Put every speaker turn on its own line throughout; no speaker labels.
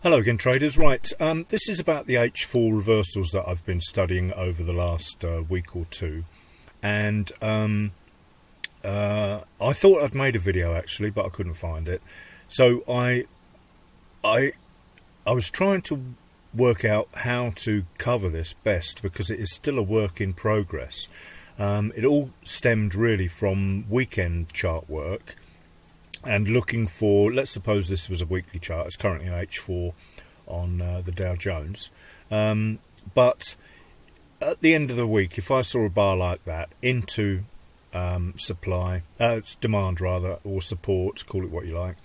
Hello again, traders. Right, this is about the H4 reversals that I've been studying over the last week or two, and I thought I'd made a video actually, but I couldn't find it. So I was trying to work out how to cover this best because it is still a work in progress. It all stemmed really from weekend chart work and looking for, let's suppose this was a weekly chart. It's currently an H4 on the Dow Jones. But at the end of the week, if I saw a bar like that into demand rather, or support, call it what you like,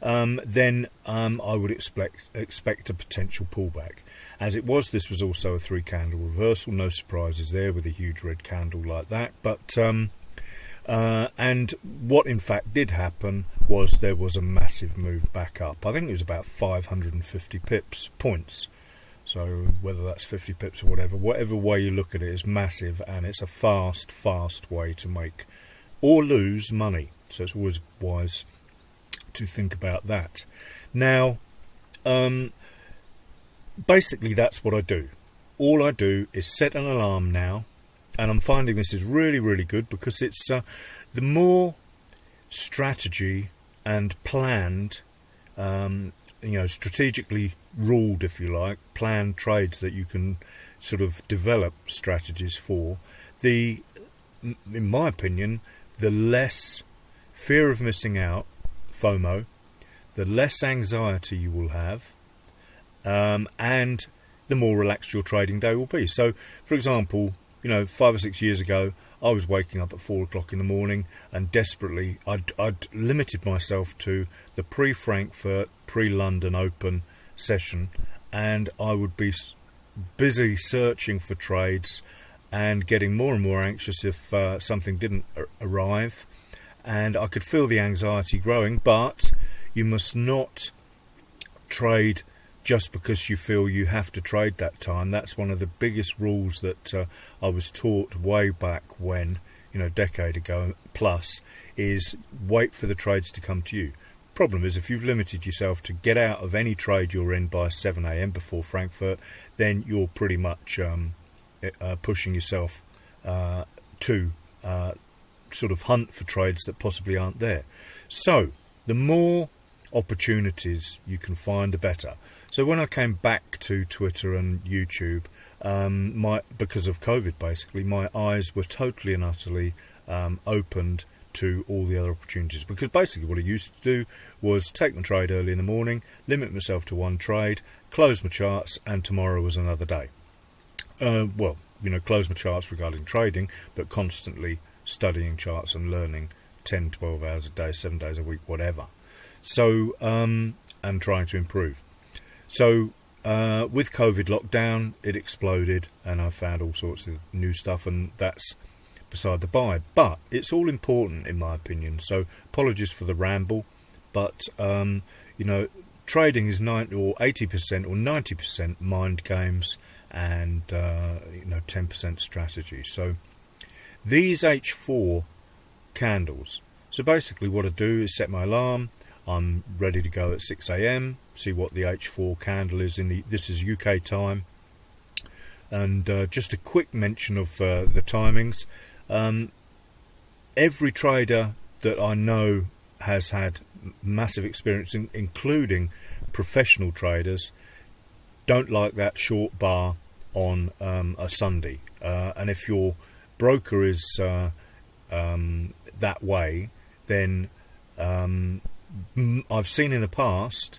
then I would expect a potential pullback. As it was, this was also a 3-candle reversal. No surprises there with a huge red candle like that. But and what in fact did happen was there was a massive move back up. I think it was about 550 points. So whether that's 50 pips or whatever way you look at it is massive, and it's a fast way to make or lose money. So it's always wise to think about that. Now, basically that's what I do. All I do is set an alarm now, and I'm finding this is really good because it's the more strategy and planned, strategically ruled, if you like, planned trades that you can sort of develop strategies for, in my opinion, the less fear of missing out, FOMO, the less anxiety you will have, and the more relaxed your trading day will be. So, for example, 5 or 6 years ago, I was waking up at 4 o'clock in the morning and desperately, I'd limited myself to the pre-Frankfurt, pre-London Open session, and I would be busy searching for trades and getting more and more anxious if something didn't arrive, and I could feel the anxiety growing. But you must not trade just because you feel you have to trade that time. That's one of the biggest rules that I was taught way back when, a decade ago plus, is wait for the trades to come to you. Problem is, if you've limited yourself to get out of any trade you're in by 7 a.m. before Frankfurt, then you're pretty much pushing yourself to sort of hunt for trades that possibly aren't there. So the more opportunities you can find, the better. So when I came back to Twitter and YouTube, because of COVID basically, my eyes were totally and utterly opened to all the other opportunities, because basically what I used to do was take my trade early in the morning, limit myself to one trade, close my charts, and tomorrow was another day. Close my charts regarding trading, but constantly studying charts and learning 10, 12 hours a day, 7 days a week, whatever. So, and trying to improve. So, with COVID lockdown, it exploded, and I found all sorts of new stuff, and that's beside the by. But it's all important, in my opinion. So, apologies for the ramble, but trading is 90 or 80% or 90% mind games, and 10% strategy. So, these H4 candles. So basically, what I do is set my alarm. I'm ready to go at 6 a.m. See what the H4 candle is this is UK time. And just a quick mention of the timings. Every trader that I know has had massive experience, including professional traders, don't like that short bar on a Sunday. And if your broker is that way, then I've seen in the past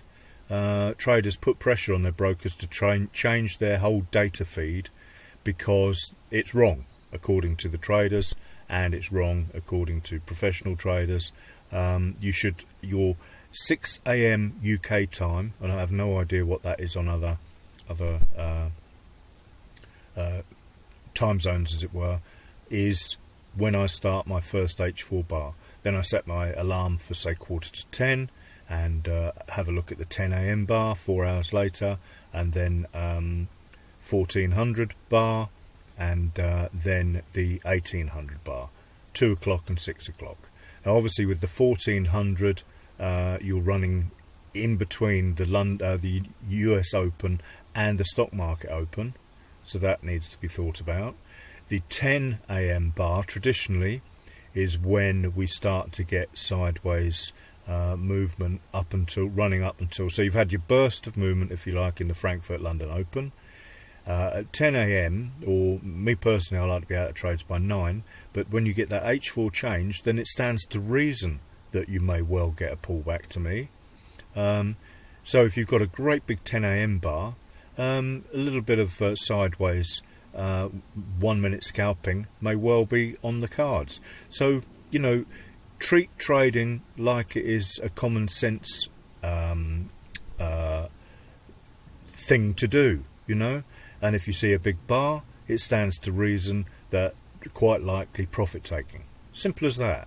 traders put pressure on their brokers to change their whole data feed because it's wrong according to the traders, and it's wrong according to professional traders. Your 6 a.m. UK time, and I have no idea what that is on other time zones, as it were, is when I start my first H4 bar. Then I set my alarm for, say, 9:45 and have a look at the 10 a.m. bar 4 hours later, and then 1400 bar, and then the 1800 bar, 2 o'clock and 6 o'clock. Now obviously with the 1400 you're running in between the US Open and the stock market open, so that needs to be thought about. The 10 a.m. bar traditionally is when we start to get sideways movement running up until, so you've had your burst of movement, if you like, in the Frankfurt London Open. At 10 a.m, or me personally, I like to be out of trades by 9, but when you get that H4 change, then it stands to reason that you may well get a pullback to me. So if you've got a great big 10 a.m. bar, a little bit of sideways 1 minute scalping may well be on the cards. So, treat trading like it is a common sense thing to do, and if you see a big bar, it stands to reason that quite likely profit taking. Simple as that.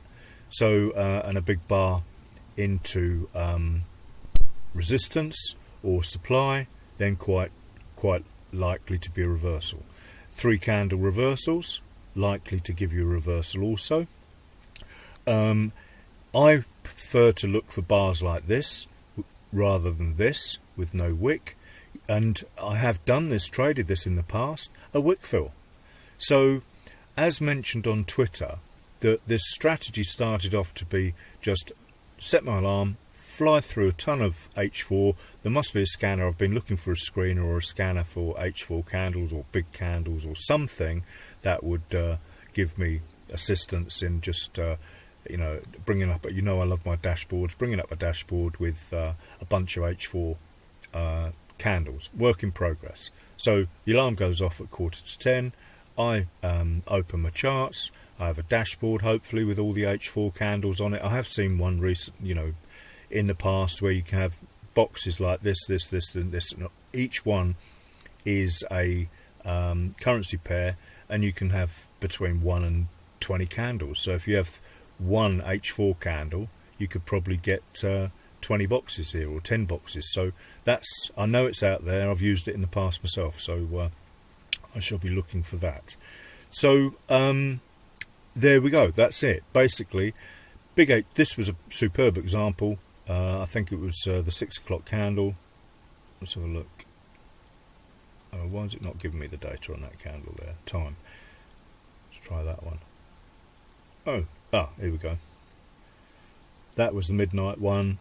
So and a big bar into resistance or supply, then quite likely to be a reversal. 3 candle reversals, likely to give you a reversal also. I prefer to look for bars like this rather than this with no wick, and I have traded this in the past, a wick fill. So as mentioned on Twitter, this strategy started off to be just set my alarm, fly through a ton of H4. There must be a scanner. I've been looking for a screener or a scanner for H4 candles or big candles or something that would give me assistance in just bringing up, I love my dashboards, bringing up a dashboard with a bunch of H4 candles, work in progress. So the alarm goes off at 9:45. I open my charts. I have a dashboard, hopefully, with all the H4 candles on it. I have seen one in the past where you can have boxes like this, and this, and each one is a currency pair, and you can have between 1 and 20 candles. So if you have one H4 candle, you could probably get 20 boxes here or 10 boxes. So I know it's out there. I've used it in the past myself, so I shall be looking for that. So there we go. That's it. Basically, Big H. This was a superb example. I think it was the 6 o'clock candle. Let's have a look. Why is it not giving me the data on that candle there? Time. Let's try that one. Here we go. That was the midnight one,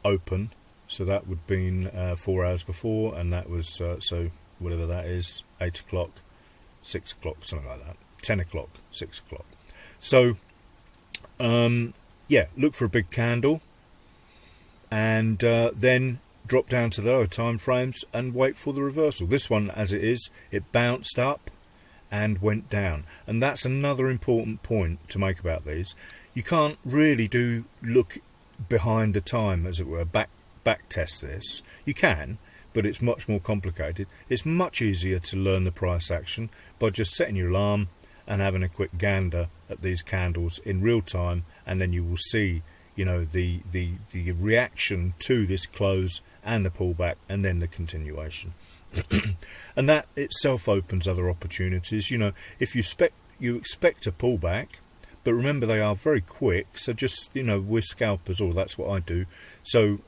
open. So that would have been 4 hours before, and that was so whatever that is, 8 o'clock, 6 o'clock, something like that. 10 o'clock, 6 o'clock. So look for a big candle, and then drop down to the lower time frames and wait for the reversal. This one, as it is, it bounced up and went down, and that's another important point to make about these. You can't really look behind the time, as it were, back test this. You can, but it's much more complicated. It's much easier to learn the price action by just setting your alarm and having a quick gander at these candles in real time, and then you will see the reaction to this close and the pullback, and then the continuation. And that itself opens other opportunities. If you expect a pullback, but remember they are very quick, so just we're scalpers, or that's what I do. So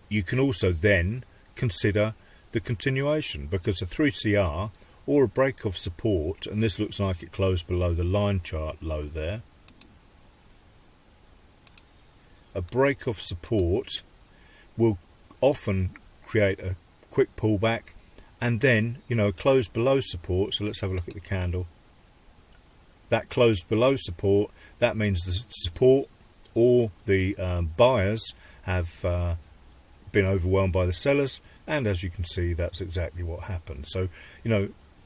you can also then consider the continuation, because a 3CR or a break of support, and this looks like it closed below the line chart low there. A break of support will often create a quick pullback, and then close below support. So let's have a look at the candle. That closed below support, that means the support or the buyers have been overwhelmed by the sellers, and as you can see, that's exactly what happened. So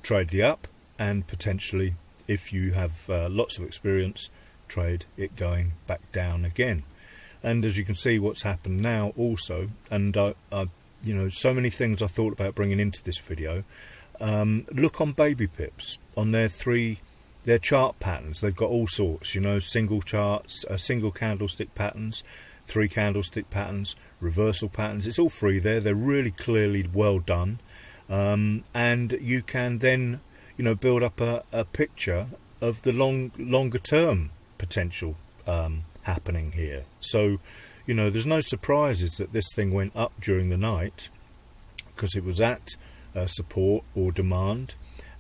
trade the up, and potentially, if you have lots of experience, trade it going back down again. And as you can see, what's happened now also, and so many things I thought about bringing into this video. Look on baby pips, on their chart patterns. They've got all sorts, single charts, single candlestick patterns, 3 candlestick patterns, reversal patterns. It's all free there. They're really clearly well done, and you can then build up a picture of the longer term potential happening here. So you know, there's no surprises that this thing went up during the night because it was at support or demand,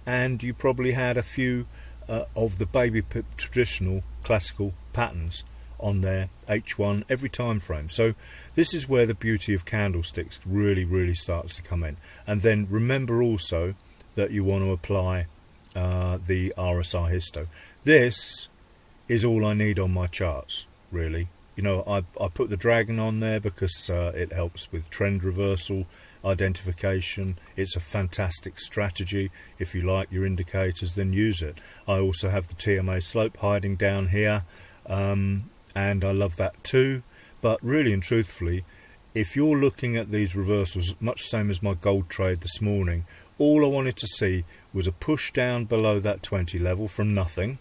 and you probably had a few of the baby traditional classical patterns on there, H1 every time frame. So this is where the beauty of candlesticks really starts to come in. And then remember also that you want to apply the RSI histo. This is all I need on my charts, really. You know, I put the dragon on there because it helps with trend reversal identification. It's a fantastic strategy. If you like your indicators, then use it. I also have the TMA slope hiding down here, and I love that too. But really and truthfully, if you're looking at these reversals, much the same as my gold trade this morning, all I wanted to see was a push down below that 20 level from nothing,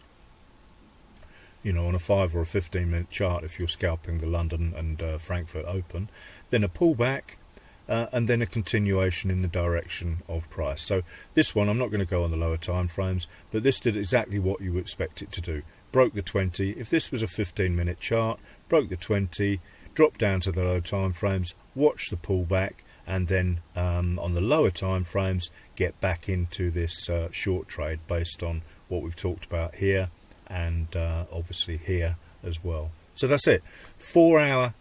you know, on a 5 or a 15-minute chart if you're scalping the London and Frankfurt Open, then a pullback, and then a continuation in the direction of price. So this one, I'm not going to go on the lower time frames, but this did exactly what you would expect it to do. Broke the 20. If this was a 15-minute chart, broke the 20, dropped down to the low time frames, watch the pullback, and then on the lower time frames get back into this short trade based on what we've talked about here and obviously here as well. So that's it. 4 hour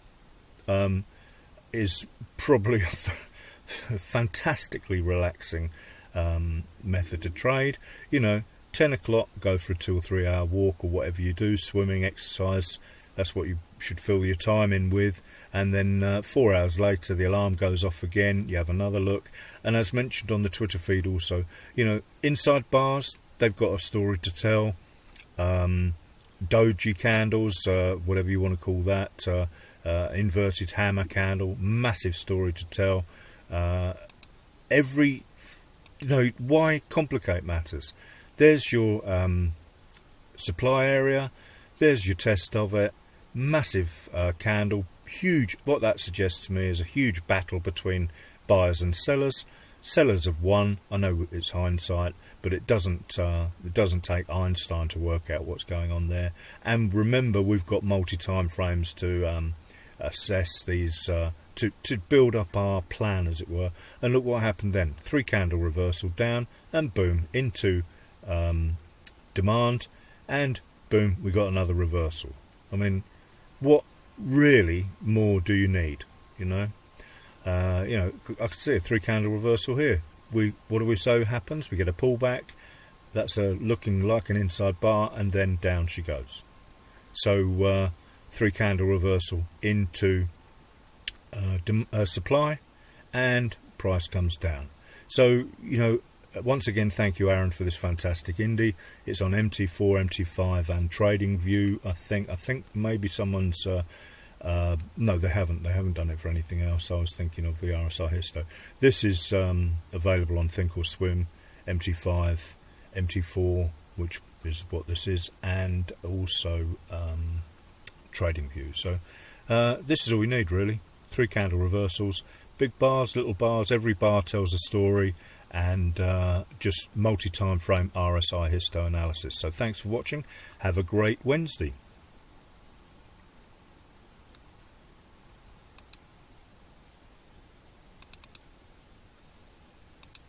is probably a fantastically relaxing method to trade. You know, 10 o'clock, go for a 2 or 3 hour walk or whatever you do, swimming, exercise. That's what you should fill your time in with. And then 4 hours later, the alarm goes off again. You have another look. And as mentioned on the Twitter feed also, you know, inside bars, they've got a story to tell. Doji candles, whatever you want to call that, inverted hammer candle, massive story to tell. You know, why complicate matters? There's your supply area, there's your test of it, massive candle, huge. What that suggests to me is a huge battle between buyers and sellers. Sellers have won. I know it's hindsight, but it doesn't take Einstein to work out what's going on there. And remember, we've got multi-time frames to assess these, to build up our plan, as it were. And look what happened then. 3 candle reversal down, and boom, into demand, and boom, we got another reversal. I mean, what really more do you need? You know, I could see a 3 candle reversal here. What do we say happens? We get a pullback. That's looking like an inside bar, and then down she goes. So 3 candle reversal into supply, and price comes down. So, you know, once again, thank you, Aaron, for this fantastic indie. It's on MT4, MT5, and TradingView. I think maybe someone's. No, they haven't. They haven't done it for anything else. I was thinking of the RSI histo. This is available on Thinkorswim, MT5, MT4, which is what this is, and also TradingView. So this is all we need, really. 3 candle reversals, big bars, little bars. Every bar tells a story. And just multi-time frame RSI histo analysis. So thanks for watching. Have a great Wednesday.